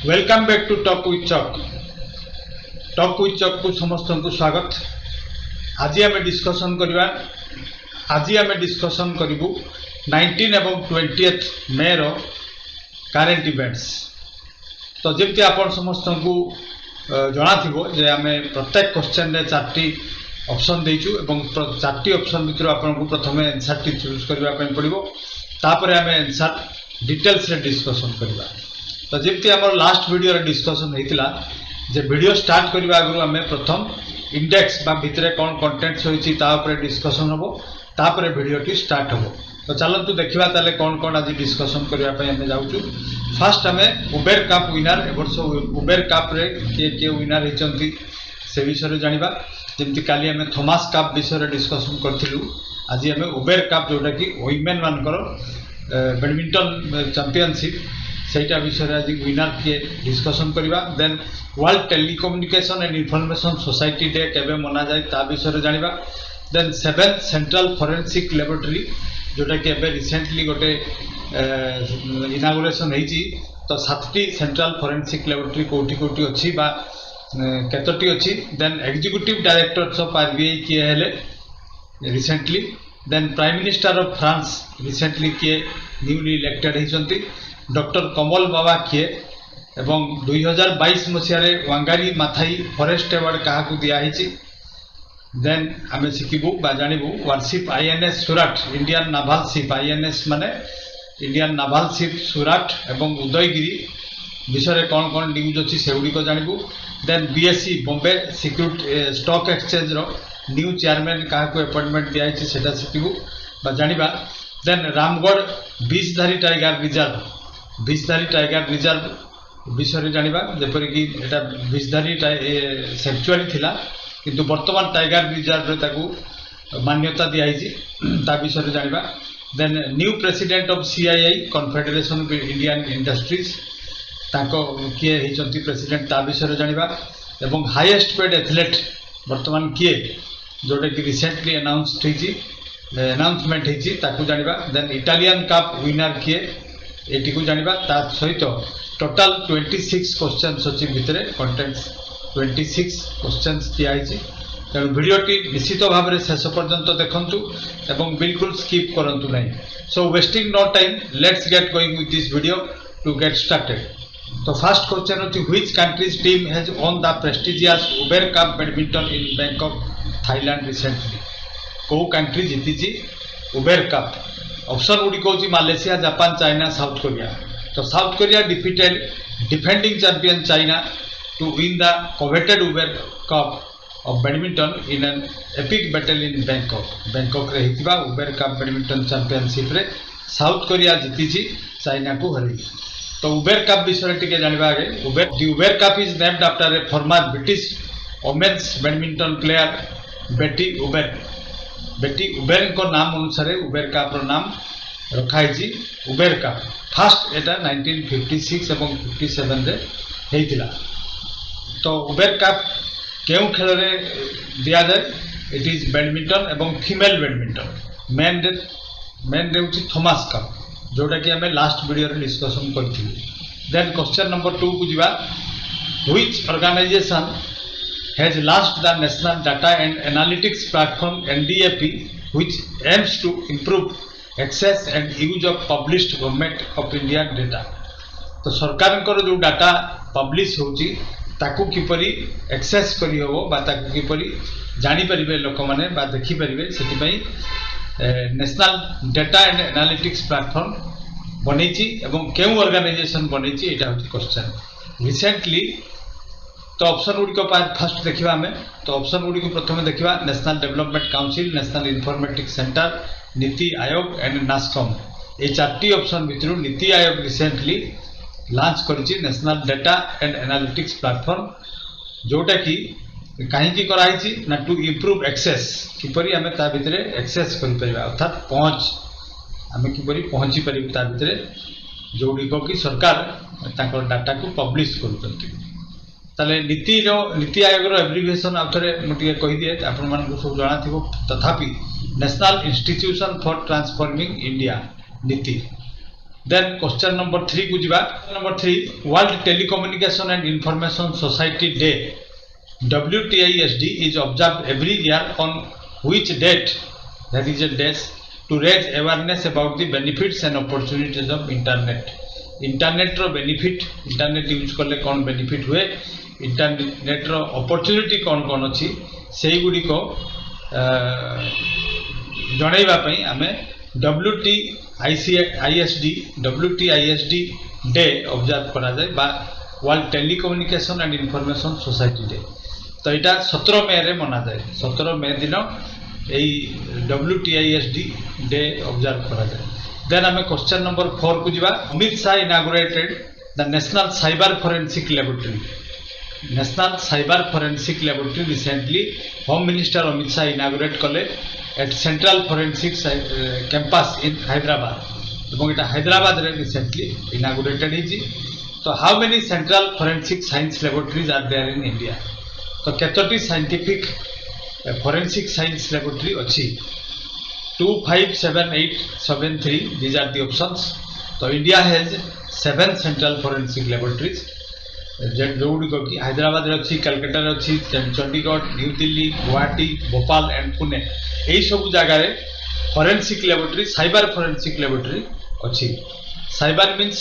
Welcome back to talk with Chuck. Talk with Chuck को समस्त को स्वागत। आज आम डिस्कसन करवा आज आम डिस्कसन करूँ 19 एवं 20 मे रो करेंट इवेंट्स। तो जमी आप समस्त को जना थो जे आम प्रत्येक क्वेश्चन रे 4टी ऑप्शन देचु एवं 4टी ऑप्शन भितर आपको प्रथम आंसर टी चूज करने पड़ो। तापर आम आंसर डिटेल्स रे डिस्कसन करवा। तो जमी आम लास्ट वीडियो रे डिस्कसन होता जे वीडियो स्टार्ट करने आगु आम प्रथम इंडेक्स बा भितर कौन कंटेंट्स होती डिस्कसन हम तापर वीडियोटी स्टार्ट हम। तो चलतु देखा ताले कौन कौन आज डिस्कसन करने जाऊँ। फास्ट आम उबेर कप विनर एवर्ष उबेर कप रे किए विनर होती से विषय जाना। जमी काली आम थॉमस कप विषय डिस्कसन करूँ। आज आम उबेर कप जोटा कि वुमेन मानकर बैडमिंटन चैंपियनशिप सेटा विषय आज विनर किए डिस्कसन करवा। Then world telecommunication and information society day केबे मना जाए ता विषय जाना। Then 7th central forensic laboratory जोटा कि एबे रिसेंटली गोटे इनागुरेशन होती। तो 7टी सेंट्रल फोरेंसिक लैबोरेटरी कोटी कोटी अच्छी बा केतोटी अच्छी। Then executive directors of RBI किए हेले recently. Then prime minister of France recently किए न्यूली इलेक्टेड होती डॉक्टर कमल बाबा किए। एवं 2022 मसीह वांगारी माथाई फॉरेस्ट अवार्ड क्या दिखाई। देन आम शिखबू जानबू warship INS Surat Indian naval ship INS माने इंडियन नाभाल शिप सुराट एवं उदयगिरी विषय कौन कौन न्यूज अच्छी से गुड़िक जानबू। Then BSE Bombay security stock exchange रो न्यू चेयरमैन क्या अपॉइंटमेंट दिखाई से शिखबू जाना। Then Ramgarh Vishdhari tiger tiger reserve विषय जाना। जपरिक एटा बीचधारी सेंचुरी थिला किंतु वर्तमान टाइगर रिजर्व रे मान्यता दिखाई ता विषय जाना। Then new president of CII confederation of Indian industries ताको किए होती प्रेसिडेंट ता विषय जाना। एवं हाईएस्ट पेड एथलेट वर्तमान किए जोटा कि रिसेंटली अनाउंसमेंट होती जाना। देन इटालियन कप विनर किए ये को जाना। सहित टोटाल 26 क्वेश्चन अच्छी भितर कंटेंट्स 26 क्वेश्चन दिखाई। तेणु वीडियोटी निश्चित भाव में शेष पर्यंत देखंतु एवं बिल्कुल स्किप करंतु नहीं। So wasting no time let's get going with this video to get started. तो फर्स्ट क्वेश्चन होती which countries team has won the prestigious Uber cup badminton in Bangkok Thailand recently. को कंट्री जीती उबेर कप। ऑप्शन गुड़ी कौन Malaysia Japan China South Korea. तो South Korea defeated defending champion China to win the coveted Uber Cup of badminton in an epic battle in Bangkok रे हितबा Uber cup badminton championship रे South Korea जीती China को हरई। तो Uber cup विषय टिके जानबा आगे। Uber cup is named after a former British women's badminton player Betty Uber को नाम अनुसार उबेर कप रो नाम रखाई उबेर कप। फास्ट एटा 1956 एवं 57 रे हेतिला। तो उबेर कप केउ खेल रे दिया जाए। इट इज बैडमिंटन एवं फीमेल बैडमिंटन मेन रे उची थॉमस कप जोटा कि हमें लास्ट वीडियो रे डिस्कशन करथिलु। देन क्वेश्चन नंबर 2 को जिबा which organisation has launched the National Data and Analytics Platform NDAP which aims to improve access and use of published Government of India data। तो सरकार जो डाटा पब्लिश होची ताकू किपरि access करी हो बा ताकू किपरि जानि परिबे लोक माने बा देखि परिबे सेति national data and analytics platform बनेची एवं केउ ऑर्गेनाइजेशन बनेची एटा होची क्वेश्चन रिसेंटली। तो ऑप्शन गुड़िक फास्ट देखा आम। तो ऑप्शन गुड़ी को प्रथम देखा national development council national informatics centre NITI Aayog and NASSCOM. ये 4टी ऑप्शन भितर नीति आयोग रिसेंटली लॉन्च करिछि national data and analytics platform जोटा कि कहीं कराई ना टू इम्प्रूव एक्सेस किपरि आम ता भितर एक्सेस करि परिबा अर्थात पहुँच आम किपरि पहुँची परिबा ता भितर जोड़िक कि सरकार ताकर डाटा को पब्लिश करूछंती। ताले नीति आयोग एब्रिविएशन आउथरे मुझे कहीदिए आपण मानक सब जाना थी। तथापि national institution for transforming India नीति देन क्वेश्चन नंबर 3 को जीवा number 3 world telecommunication and information society day WTISD is observed every year on which date, that is a dash, to raise awareness about the benefits and opportunities of internet. Internet रो benefit, internet use करले कौन benefit हुए, internet रो opportunity कौन कौन अच्छी से गुड़ी को जनइबा पई आमे WTISD डे ऑब्जर्व करा जाय बा world telecommunication and information society day. तो यहाँ 17 मे रे मना जाए, 17 मे दिन यही WTISD डे ऑब्जर्व करा जाए। देन आम क्वेश्चन नंबर 4 को जीवा Amit Shah inaugurated the national cyber forensic laboratory. National cyber forensic laboratory recently home minister Amit Shah inaugurate कले at central forensic campus in Hyderabad, और ये हैदराबाद रे रिसेंटली इनागुरेटेड है। तो how many central forensic science laboratories are there in India? तो केतोटी scientific forensic science laboratory अच्छी? 2, 5, 7, 8, 7, 3 these are the options. तो India has 7 central forensic laboratories जोड़ी को कि हैदराबाद अच्छी, कलकत्ता अच्छी, चंडीगढ़, न्यू दिल्ली, गुवाहाटी, भोपाल एंड पुणे, यही सब जगह forensic laboratory, cyber forensic laboratory अच्छी। साइबर मीन्स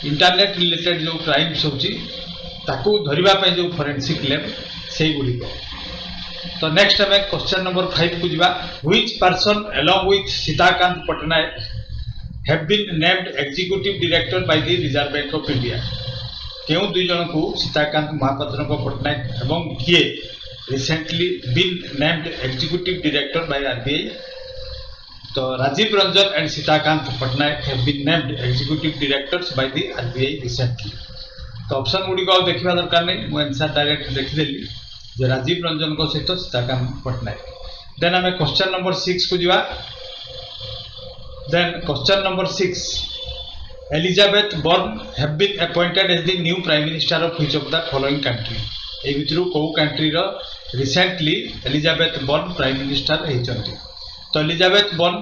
इंटरनेट रिलेटेड जो क्राइम्स होची ताकू धरिबा पय जो फोरेंसिक लैब से गुडी को। तो नेक्स्ट हमें क्वेश्चन नंबर 5 को जीवा which person along with Sitakant Patnaik have been named executive director by the Reserve Bank of India. केउ दुई जन को सीताकांत महापात्र को पटनायक एवं किए recently been named executive director by RBI? तो Rajiv Ranjan and Sitakant Patnaik have been named executive directors by the RBI recently. तो option गुडी को देखा दरकार नहीं, मु आंसर डायरेक्ट देखिदेली जे राजीव रंजन को सहित सीताकांत पटनायक। देन आम क्वेश्चन नंबर 6 को जीवा। Then question number 6 Elizabeth Borne have been appointed as the new prime minister of which of the following country? ए भितरु को कंट्री रो recently Elizabeth Borne prime minister होइचंती? तो Elizabeth Borne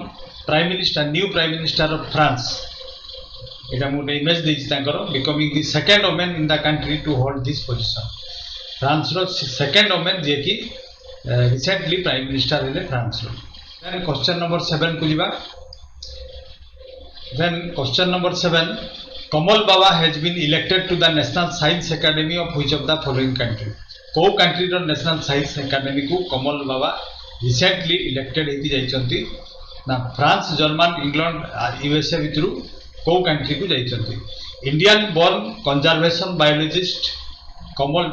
prime minister, new prime minister of France, एटा मोटे image देछि तांकर becoming the second women in the country to hold this position. France रो सेकंड वुमेन जे कि रिसेंटली प्राइम मिनिस्टर हेले फ्रांस रो। देन क्वेश्चन नंबर 7 को जीवा। Then question number 7 Kamal Bawa has been elected to the national science academy of which of the following country? को country रो national science academy को कमल बाबा रिसेंटली इलेक्टेड हेति जाइचंती ना? फ्रांस, जर्मन, इंग्लैंड, यूएसए भितरु को कंट्री को जाइचंती? Indian born conservation biologist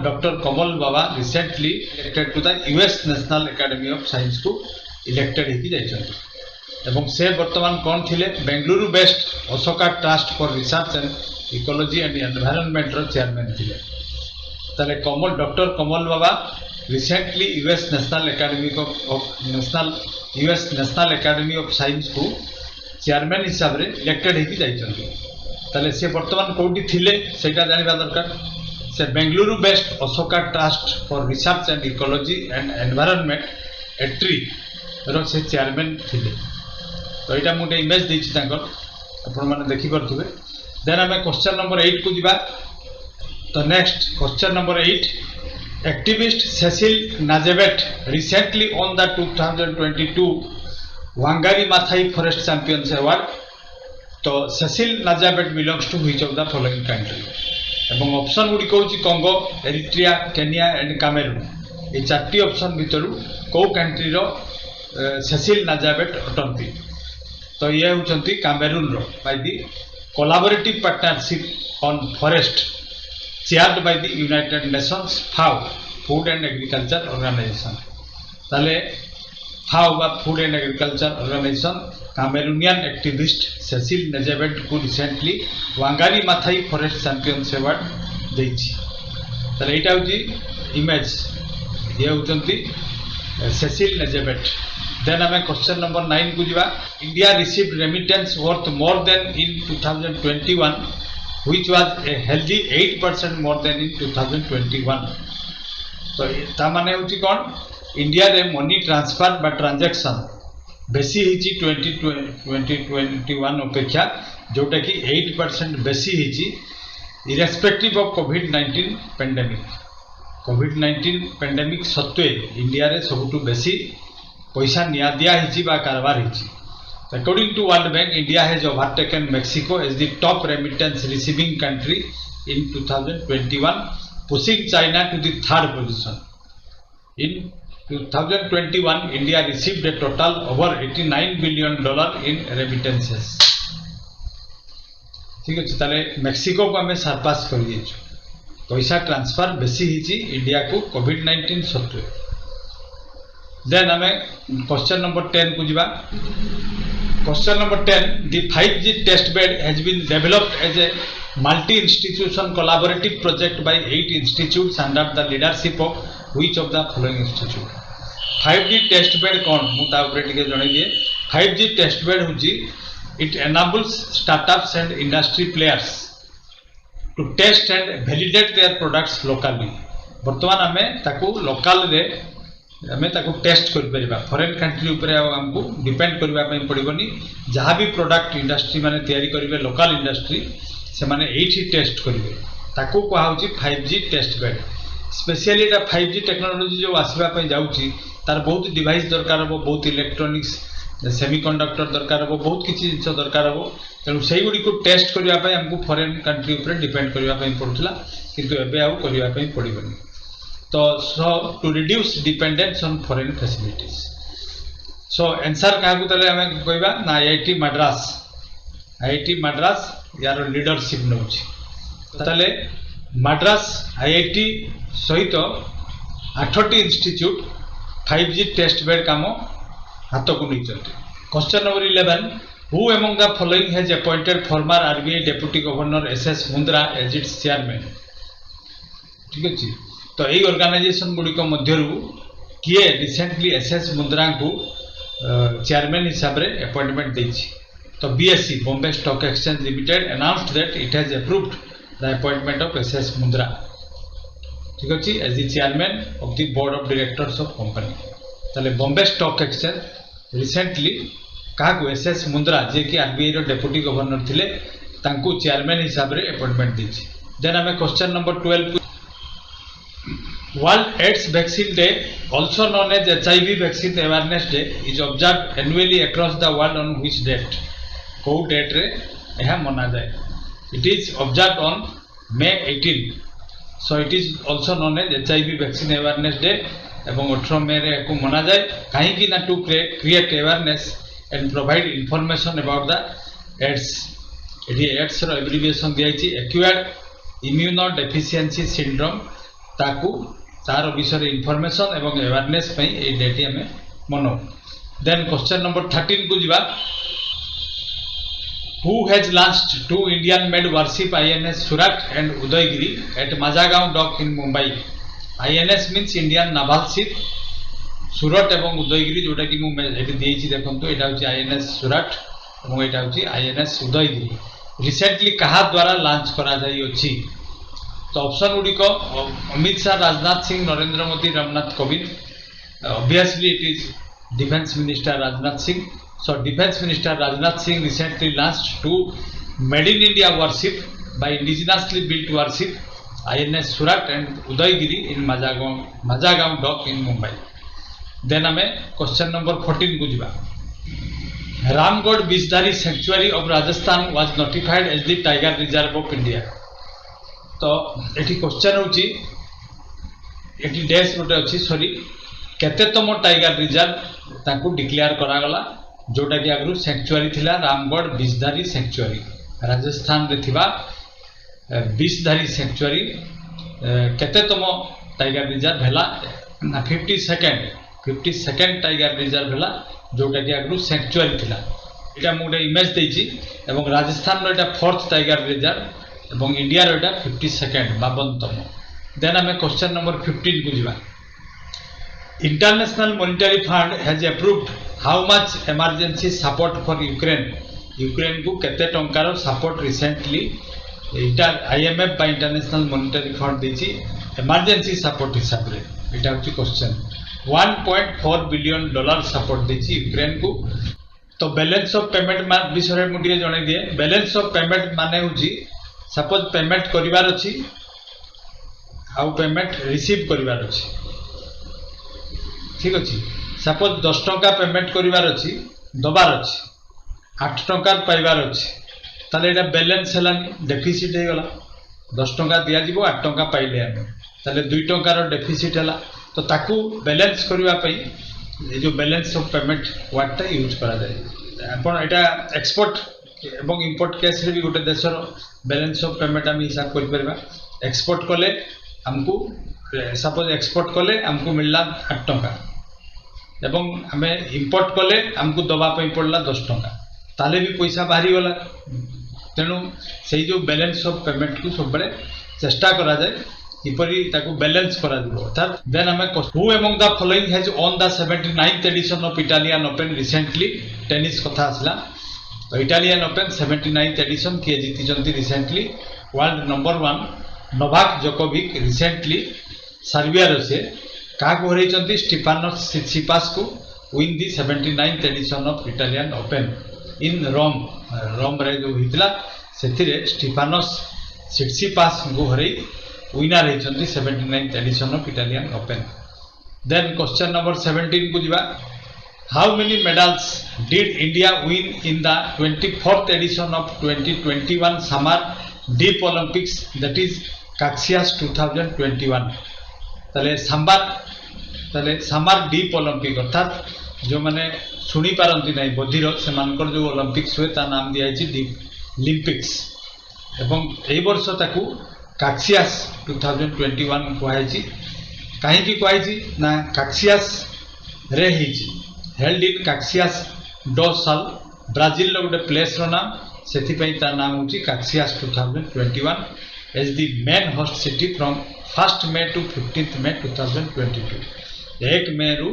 doctor Kamal Bawa recently elected to the US national academy of science को इलेक्टेड हेति जाइचंती। एवं से वर्तमान कौन थिले? Bengaluru based Ashoka trust for research and ecology and environment रो चेयरमैन थिले। ताले doctor Kamal Bawa recently US national academy of science को चेयरमैन हिसाब रे इलेक्टेड हेति जाइचंती। ताले से वर्तमान कोठी थिले सेटा जानिबा दरकार। से Bengaluru based Ashoka trust for research and ecology and environment ATREE रो से चेयरमैन थिले। तो यहाँ मुझे इमेज देछि तांकर, आपण माने देखि परथुबे। देन आम क्वेश्चन नंबर 8 को जीवा। तो next question number 8 activist Cecile Ndjebet recently won the 2022 Wangari Maathai forest champions award. तो Cecile Ndjebet belongs to which of the following country? एवं ऑप्शन गुडी कहूची Congo, Eritrea, Kenya and Cameroon. ये 4टी option भितरु को कंट्री रो Cecil नाजेवेट अटंती? तो ये होचंती कामेरून रो by the collaborative partnership on forest chaired by the United Nations FAO food and agriculture organisation. ताले फाओ बा food and agriculture organisation Cameroonian activist Cecile Ndjebet को recently Wangari Maathai forest champions award देछि। ताले एटा होची image, ये होचंती Cecile Ndjebet. Then आम क्वेश्चन नंबर 9 को जीवा। India received remittance worth more than in 2021 which was a healthy 8% more than in 2021। तो ता माने होची कोन? इंडिया रे मनी ट्रांसफर बा ट्रांजैक्शन बेसी हिची 2021 अपेक्षा जोटा कि 8% बेसी हिची irrespective of covid pandemic. Covid pandemic सत्वे India रे सबुठु बेसी पैसा निया दिया हिची बा कारबार हिची। According to World Bank, India has overtaken Mexico as the top remittance receiving country in 2021, pushing China to the third position. In 2021, India received a total over $89 billion in remittances. ठीक है, ताले मेक्सिको को हमें सरपास कर दिए। पैसा transfer बेसी हिची इंडिया को कोविड-19 सत्वे। देन हमें क्वेश्चन नंबर 10 को जीवा। Question number 10, the 5G test bed has been developed as a multi-institution collaborative project by 8 institutes under the leadership of which of the following institute? 5G test bed कौन मुता ऊपर टिके जने दिए। 5G test bed हुजी it enables startups and industry players to test and validate their products locally। वर्तमान हमें ताकू local रे हमें ताको टेस्ट कर परिबा। फॉरेन कंट्री ऊपर हमको डिपेंड करबा पई पड़िबनी। जहां भी प्रोडक्ट इंडस्ट्री माने तयारी करिवे लोकल इंडस्ट्री से माने एठी टेस्ट करिवे ताको कहा होची 5G टेस्ट बेड। स्पेशली एटा 5G टेक्नोलॉजी जो आसीबा पई जाउची तार बहुत डिवाइस दरकार हो, बहुत इलेक्ट्रॉनिक्स सेमीकंडक्टर दरकार हो, बहुत किछि जिंस दरकार हो। तेनु सेही गुडी को टेस्ट करिवा पई हमको फॉरेन कंट्री ऊपर डिपेंड करिवा पई पड़ुतला, किंतु एबे आउ करिवा पई पड़िबनी। तो to reduce dependence on foreign facilities. So answer क्या को तले हमें कोई बात ना IIT मद्रास यार लीडरशिप नौची। तले मद्रास IIT सहित 8टी इंस्टीट्यूट 5G टेस्ट बेड कामो हाथ को नहीं चलते। Question number 11, who among the following has appointed former RBI Deputy Governor SS Mundra as its chairman? ठीक है जी। तो यही ऑर्गेनाइजेशन गुड़ी को मध्यरु किए रिसेंटली एसएस मुंद्रा को चेयरमैन हिसाब रे अपॉइंटमेंट देछि। तो BSE Bombay stock exchange limited announced that it has approved the appointment of SS Mundra, ठीक अछि, as the chairman of the board of directors of company. तले बॉम्बे स्टॉक एक्सचेंज रिसेंटली का को एसएस मुंद्रा जे कि आरबीआई रो डेप्यूटी गवर्नर थिले तांको चेयरमैन हिसाब रे अपॉइंटमेंट देछि। देन हमें question number 12, World AIDS Vaccine Day, also known as HIV Vaccine Awareness Day, is observed annually across the world on which date? को डेट रे यह मना जाए? It is observed on May 18. So it is also known as HIV Vaccine Awareness Day. एवं 18 मई रे को मना जाए कहीं की ना to create awareness and provide information about the AIDS। ये AIDS रो abbreviation दिया है Acquired Immunodeficiency Syndrome ताकू तार विषय इनफॉरमेशन एवं अवेयरनेस पई ए डेट हमें मनो। देन क्वेश्चन नंबर 13 को जीवा। Who has launched 2 Indian made warship INS Surat and Udaygiri at Mazagaon dock in Mumbai. INS means Indian naval ship, Surat एवं उदयगिरी जोटा कि मु एटी देछि देखंतु एटा होछि INS सुरत एवं एटा होछि INS उदयगिरी। रिसेंटली कहा द्वारा लॉन्च करा जाई अछि? तो ऑप्शन गुडी को Amit Shah, Rajnath Singh, Narendra Modi, Ramnath Kovind. Obviously it is defence minister Rajnath Singh. So defence minister Rajnath Singh recently launched 2 made in India warship by indigenously built warship INS Surat and Udaygiri in Mazagaon dock in Mumbai. Then हमें क्वेश्चन नंबर 14 को जीवा। Ramgarh Vishdhari sanctuary of Rajasthan was notified as the tiger reserve of India. तो एटी question होची एटी डेस गोटे अछि sorry केतेतम tiger reserve ताकू डिक्लेयर करा गला जोटा कि आगु सैंक्चुअरी थिला रामगढ़ बीचधारी सैंक्चुअरी राजस्थान रे थिबा बीचधारी सैंक्चुअरी केतेतम टाइगर रिजर्व हैला ना 52nd टाइगर रिजर्व हैला जोटा कि आगु सैंक्चुअरी थिला। एटा मोटे इमेज देछि एवं राजस्थान रो एटा 4th टाइगर रिजर्व एवं इंडिया रो एटा 52nd 52तम। देन हमें क्वेश्चन नंबर 15 को जीवा। International monetary fund has approved how much emergency support for Ukraine को केते टंकार support recently IMF by international monetary fund देछि इमरजेंसी सपोर्ट हिसाब रे। एटा होची क्वेश्चन। $1.4 बिलियन सपोर्ट देछि यूक्रेन को। तो बैलेंस ऑफ पेमेंट विषय मुझे जन दिए। बैलेंस ऑफ पेमेंट माने होची सपोज पेमेंट करिवार अछि आउ पेमेंट रिसीव करिवार अछि, ठीक अछि। सपोज 10 टंका पेमेंट करिवार अछि दबार अछि 8 टंका पाइबार अछि, ताले एटा बैलेंस हलानी डेफिसिट हे गला। 10 टंका दिया जिवो 8 टंका पाइले हम, ताले 2 टंकार डेफिसिट हला। तो ताकू बैलेंस करिवा पई ये जो बैलेंस ऑफ पेमेंट वर्ड टा यूज करा जाए। अपन एटा एक्सपोर्ट एवं इंपोर्ट केस रे भी गोटे देशर बैलेंस ऑफ पेमेंट हम हिसाब कर परबा। एक्सपोर्ट कले हमको सपोज एक्सपोर्ट कले हमको मिलला 8 टंका एवं हमें इंपोर्ट कले हमको दबा पई पड़ला 10 टंका, ताले भी पैसा बाहरी गला। तेणु से जो बैलेंस ऑफ पेमेंट को सब बड़े चेष्टा करा जाए किपरि ताकू बैलेंस करा दिबो। अर्थात देन हमें who among the following has won the 79th edition of Italian open recently. Tennis कथा आसला तो इटालियन ओपन 79th एडिशन किए जीति recently. World number 1 Novak Djokovic recently Serbia से क्या हरई स्टीफानोस सिट्सिपास को win the 79th edition of Italian open in Rome रे जो होता से स्टीफानोस सिट्सिपास को हरई विनर होती 79th edition of Italian open. Then question number 17 को जीवा। How many medals did India win in the 24th edition of 2021 summer deaf Olympics that is Caxias 2021। ताले समर डीप ओलंपिक अर्थात जो मैंने शुणी पारती ना बधिर से जो ओलंपिक्स हुए ता नाम दिया डीप ओलंपिक्स एवं ए वर्ष ताकू काक्सियास 2021 कहुई। कहीं कहुई ना काक्सियास रे held in Caxias do Sul Brazil गोटे प्लेस रो नाम से नाम हूँ Caxias 2021 as the main host city from 1st May to 15th May 2022। 1 May रु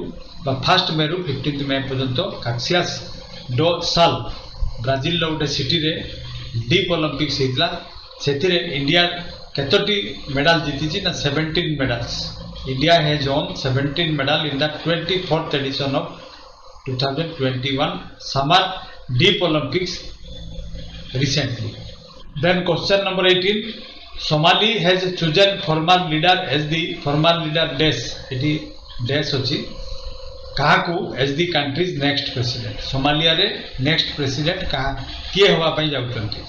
1st May रु 15th May पर्यंत काक्सियास डो साल ब्राजिल गोटे सिटी रे डीप ओलंपिक्स होता। से इंडिया केतोटी मेडल जीती ना 17 medals. India has won 17 medal in the 24th edition of 2021 summer deaf Olympics recently। Then question number 18, Somali has chosen former leader as the former leader dash एटी dash होची कहा को as the country's next president। Somalia रे next president कहा किए हवा पाई जाउतंती।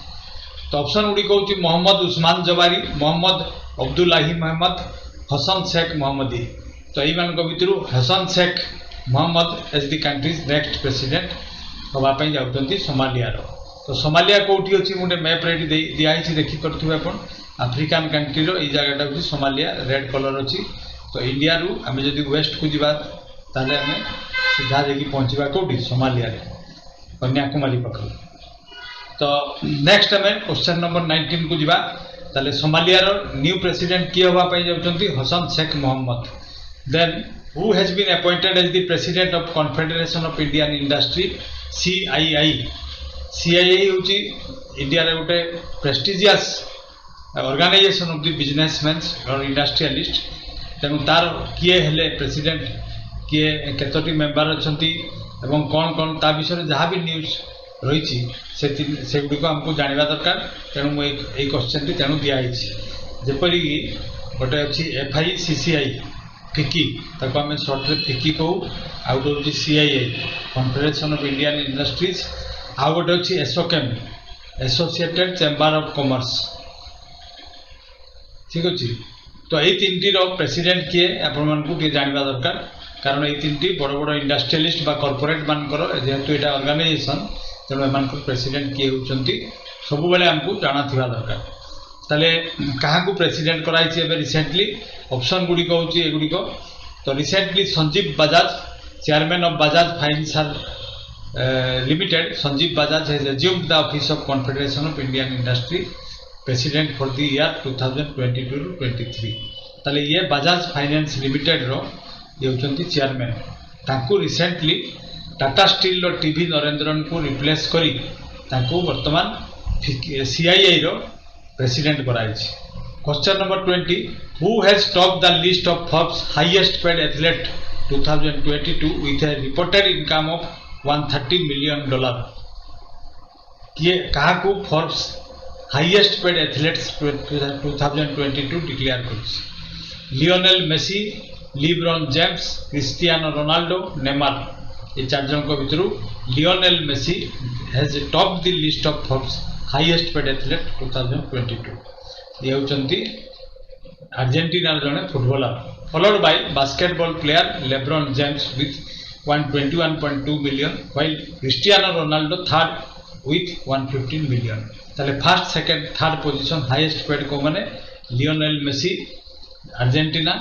तो ऑप्शन गुडी कहउची Mohamed Osman Jawari, Mohamed Abdullahi Mohamed, Hassan Sheikh Mohamud. तो एई मान को भितरु Hassan Sheikh Mohamud as the country's next president हवा पाई जाउतंती सोमालिया रो। तो सोमालिया कोठी अछि मुंडे मैप रेडी दिया हिची देखि करथुबे अपन अफ्रीकन कंट्री रो ई जगहटा होची सोमालिया रेड कलर अछि। तो इंडिया रु हमें जदि वेस्ट को जिबा ताले हमें सीधा जेकी पहुंचीबा कोठी सोमालिया रे कन्याकुमारी पखर। तो नेक्स्ट हमें क्वेश्चन नंबर 19 को जीवा। ताले सोमालिया रो न्यू प्रेसिडेंट किए हवा पाई जाउचंती Hassan Sheikh Mohamud. Then who has been appointed as the president of confederation of Indian industry CII। CII होची इंडिया रे गोटे prestigious organisation of the businessman और इंडस्ट्रियलिस्ट। तेणु तार किए हेले प्रेसिडेंट किए केतोटी मेंबर अछंती एवं कौन कौन ता विषय जहाँ भी न्यूज रही से गुड़ी को हमको जानवा दरकार। तेणु मुझे क्वेश्चन तेणु दिखाई जपरी गोटे अच्छी FICCI फिकी ताको आम सर्ट रे फिकी कहू। आउ गोटे CII confederation of Indian industries. आउ गोटे अच्छी एसोकेम एसोसिएटेड चेंबर ऑफ कॉमर्स। ठीक अच्छे। तो यही तीन रो प्रेसिडेंट किए आपको जानवा दरकार कारण ये तीन बड़ बड़ इंडस्ट्रियलिस्ट बा कॉर्पोरेट मानकर जेहेतु यहाँ ऑर्गेनाइजेशन तेणु एम प्रेसिडेंट किए होती सब बेले आमको जाना थिबा दरकार। ताले कहा को प्रेसिडेंट कराई रिसेंटली ऑप्शन गुड़ी हूँ एगुड़ी। तो recently Sanjeev Bajaj chairman of Bajaj financial limited Sanjeev Bajaj has assumed the office of Confederation of Indian Industry President for the year 2022-23। ताले ये बजाज फाइनेंस लिमिटेड रो ये होचंती चेयरमैन। ताकू रिसेंटली टाटा स्टील रो टीवी नरेंद्रन को रिप्लेस करी ताकू वर्तमान CII रो प्रेसिडेंट कराई। Question number 20, who has top the list of Forbes highest paid athlete 2022 with a reported income of $130 million. किए कहा को Forbes highest paid athletes 2022 declare कर Lionel Messi, LeBron James, Cristiano Ronaldo, Neymar ये चार जन को भितर Lionel Messi has top the list of Forbes highest paid athlete 2022 ये होचंती अर्जेंटीना जने footballer followed by basketball player LeBron James with 121.2 million while Cristiano Ronaldo third with 115 million ताले first second third position highest paid को माने Lionel Messi Argentina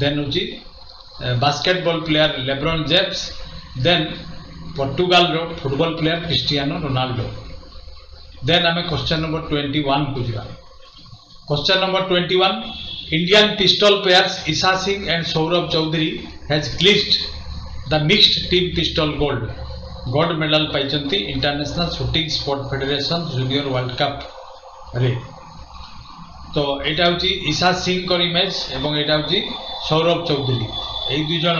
then होची basketball player LeBron James then Portugal रो football player Cristiano Ronaldo then हमें question number 21 को जिबा question number 21 Indian pistol pairs Isha Singh and Saurabh Chaudhary has clinched the mixed team pistol gold medal पाइचंती international shooting sport federation junior world cup रे तो एटा होची ईशा सिंह कर image एवं एटा होची सौरभ चौधरी ए दुई जन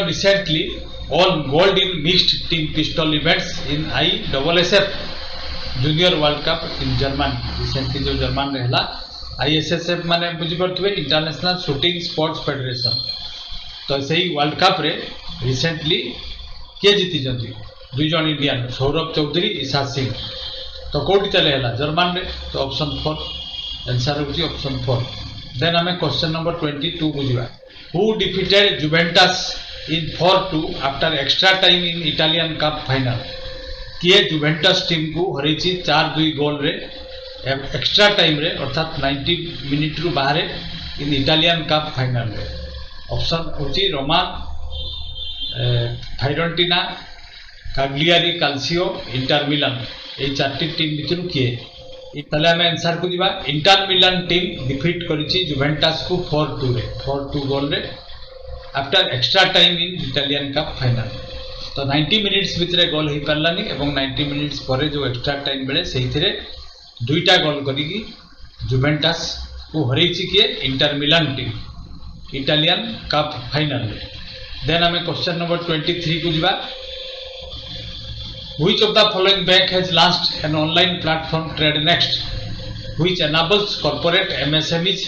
recently on gold in mixed team pistol events in ISSF junior world cup in Germany recently जो जर्मन रहला ISSF माने बुझी परथबे इंटरनेशनल शूटिंग स्पोर्ट्स फेडरेशन तो सही वर्ल्ड कप रे रिसेंटली के जीति जंती दुई जन इंडियन सौरभ चौधरी ईशा सिंह तो कोठी चले हला जर्मन रे तो ऑप्शन 4 आंसर होची ऑप्शन 4 देन हमें क्वेश्चन नंबर 22 बुझिबा who defeated Juventus in 4-2 after extra time in Italian cup final किए जुवेंटस टीम को हरैची 4-2 गोल रे एक्स्ट्रा टाइम रे अर्थात 90 मिनिट रु बाहर इन इटालियन कप फाइनल रे ऑप्शन होची Roma Fiorentina Cagliari Calcio Inter Milan ए चारटी टीम भितर किए ताले हमें आंसर को दिबा इंटर मिलान टीम डिफीट करिची जुवेंटस को 4-2 गोल रे after extra time in Italian cup final तो 90 मिनिट्स भितर गोल हो पारानी एवं 90 मिनिट्स पर जो एक्स्ट्रा टाइम बेले से दुईटा गोल करी जुवेंटस को हरैची किए Inter Milan team Italian cup final then हमें क्वेश्चन नंबर 23 को जिबा which of the following bank has launched an online platform Trade Next which enables corporate MSMEs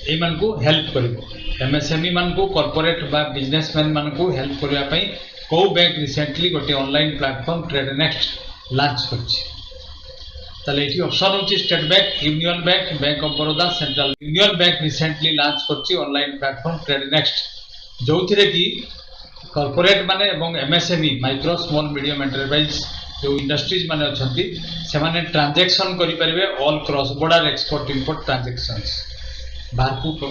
ए मन को हेल्प करिवो MSME मान को कॉर्पोरेट बा बिजनेसमैन मान को हेल्प करबा पई को बैंक रिसेंटली गोटे ऑनलाइन प्लेटफॉर्म ट्रेडनेक्स्ट लॉन्च करछि ताले एठी ऑप्शन होछि State Bank Union Bank Bank of Baroda Central Union Bank recently launch करछि ऑनलाइन प्लेटफॉर्म ट्रेडनेक्स्ट जोथिरे की कॉर्पोरेट माने एवं MSME micro small medium enterprise जो इंडस्ट्रीज माने अछंती से माने ट्रांजैक्शन करि परिबे all cross border export import transactions बाहर को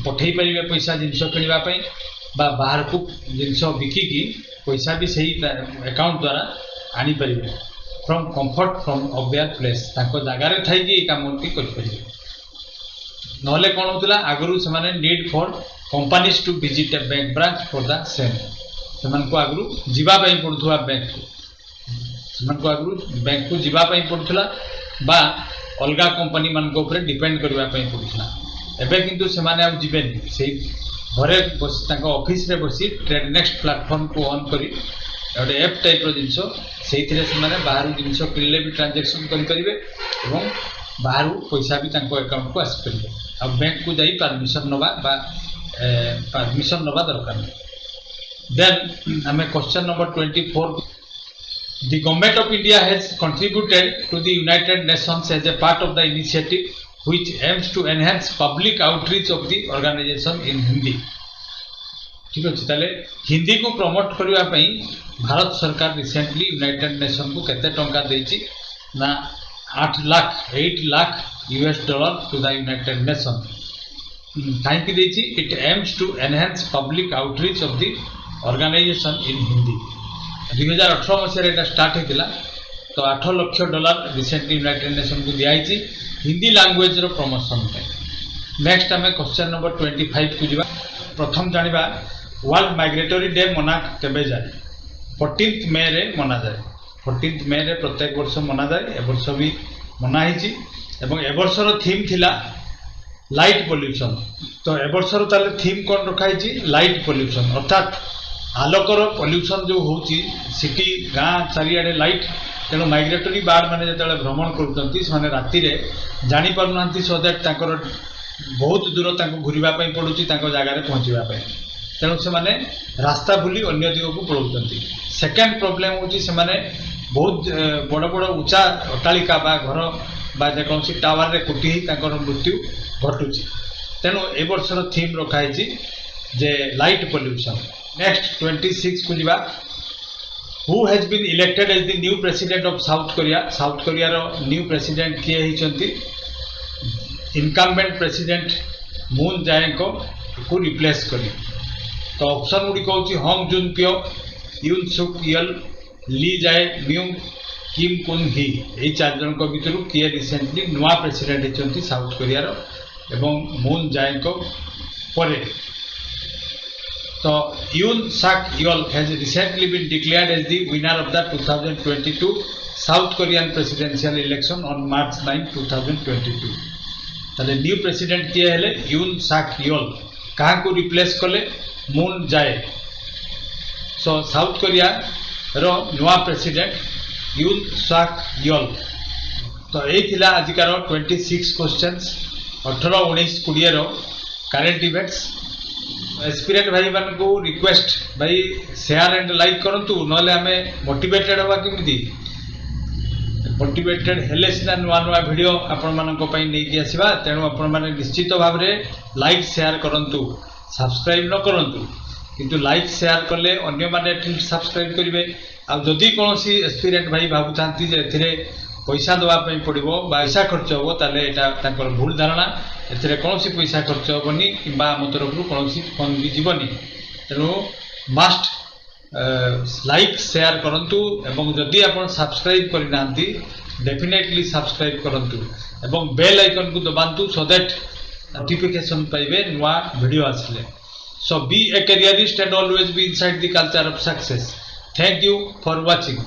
पठेई परिबे पैसा जिनसो किनिबा पई बा बाहर को जिनसो बिकिकी पैसा भी सही अकाउंट द्वारा आनी परिबे from comfort from of their place ताको जागा रे थाई कि काम की करि परिबे नहले कोन होतला आगरु से माने need for companies to visit a bank branch for the same सेमन को आगरु जीवा पई पड़थुवा बैंक को सेमन को आगरु बैंक को जीवा पई पड़थला बा अलगा कंपनी मान को ऊपर डिपेंड करबा पई पड़थला एबे किंतु से माने अब जीवेनी से घरे बस ताको ऑफिस रे बसी ट्रेडनेक्स्ट प्लेटफॉर्म को ऑन करी एटे ऐप टाइप रो जिंसो सेइथिरे से माने बाहर जिंसो किनले भी ट्रांजैक्शन करि परिबे एवं बाहर पैसा भी ताको अकाउंट को आसी परिबे अब बैंक को जाई परमिशन नबा दरकार देन हमें question number 24 The Government of India has contributed to the United Nations as a part of the initiative which aims to enhance public outreach of the organization in Hindi. ठीक है ताले हिंदी को promote करबा पई भारत सरकार recently United Nation को केते टंका देछि ना 8 lakh US dollar to the United Nation काहे कि देछि it aims to enhance public outreach of the organisation in Hindi 2018 मसीह रे स्टार्ट हेतिला तो 8 lakh dollar recently United Nation को दियाइछि हिंदी लैंग्वेज रो प्रमोशन पे नेक्स्ट हमें क्वेश्चन नंबर 25 को जिबा प्रथम जानिबा वर्ल्ड माइग्रेटरी डे मना केबे जाय 14th मे रे मना जाय 14th मे रे प्रत्येक वर्ष मना जाय ए वर्ष भी मना हिची एवं ए वर्ष रो थीम थिला लाइट पॉल्यूशन तो ए वर्षर ताले थीम कौन रखाई लाइट पॉल्यूशन अर्थात आलोकर पॉल्यूशन जो होची सिटी गाँ चारिआडे लाइट तेणु माइग्रेटरी बार्ड मैंने जो भ्रमण कर राति जानी पार ना सो दैट बहुत दूर घूरवा पड़ुची जगार पहुँचापी तेणु से माने रास्ता भूली अन्य दिग को पलाऊँ सेकेंड प्रोब्लेम हूँ बहुत बड़ बड़ उच्चा अट्टालिका बा घर बा जेकोसी टावर रे कुटी मृत्यु घटुची तेणु ए वर्षर थीम रखाई जे लाइट पॉल्यूशन नेक्स्ट 26 को जीवा who has been elected as the new president of South Korea रो न्यू प्रेसिडेंट किए हिचंती इनकम्बेंट प्रेसिडेंट मून जाए को रिप्लेस करी तो ऑप्शन गुड़ी कहूँ होंग जुन पियो यून सुक यल ली जाए म्यूंग किम कुन ही यही 4 जन भितर किए रिसेंटली नुआ प्रेसिडेंट होती साउथ कोरिया रो एवं मून जाए को परे तो Yoon Suk Yeol has recently been declared as the winner of the 2022 South Korean presidential election on March 9 2022 ताले न्यू प्रेसिडेंट किए हेले यून साक योल कहा को रिप्लेस कले मून जाए सो साउथ कोरिया रो नुआ प्रेसिडेंट यून साक योल तो यही आजिकार 26 क्वेश्चंस 18 19 20 रो करेंट इवेंट्स एस्पिरेंट भाई मान को रिक्वेस्ट भाई शेयर एंड लाइक करंतु नले आमे मोटिवेटेड हवा केमिति मोटिवेटेड हेले सिना नुआ नुआ वीडियो आपण मानको पई नै कि आसीबा तेनु आपण माने निश्चित भाव रे लाइक शेयर करंतु सब्सक्राइब न करंतु किंतु लाइक शेयर करले अन्य माने सब्सक्राइब करिवे आ जदि कोनोसी एस्पिरेंट भाई भाबु थांती जे एथिरे पैसा दवा पई पड़िबो पैसा खर्च होबो ताले एटा ताकर भूल धारणा एथिरे कोनोसी पैसा खर्च होबनी किबा हम तरफरु कोनोसी फंड भी जीवनी तेनु मस्ट लाइक शेयर करंतु एवं जदि आपण सब्सक्राइब करि नांती डेफिनेटली सब्सक्राइब करंतु एवं बेल आइकन को दबांतु सो दैट नोटिफिकेशन पाइबे नुआ वीडियो आसले so be a careerist and always be inside the culture of success thank you for watching.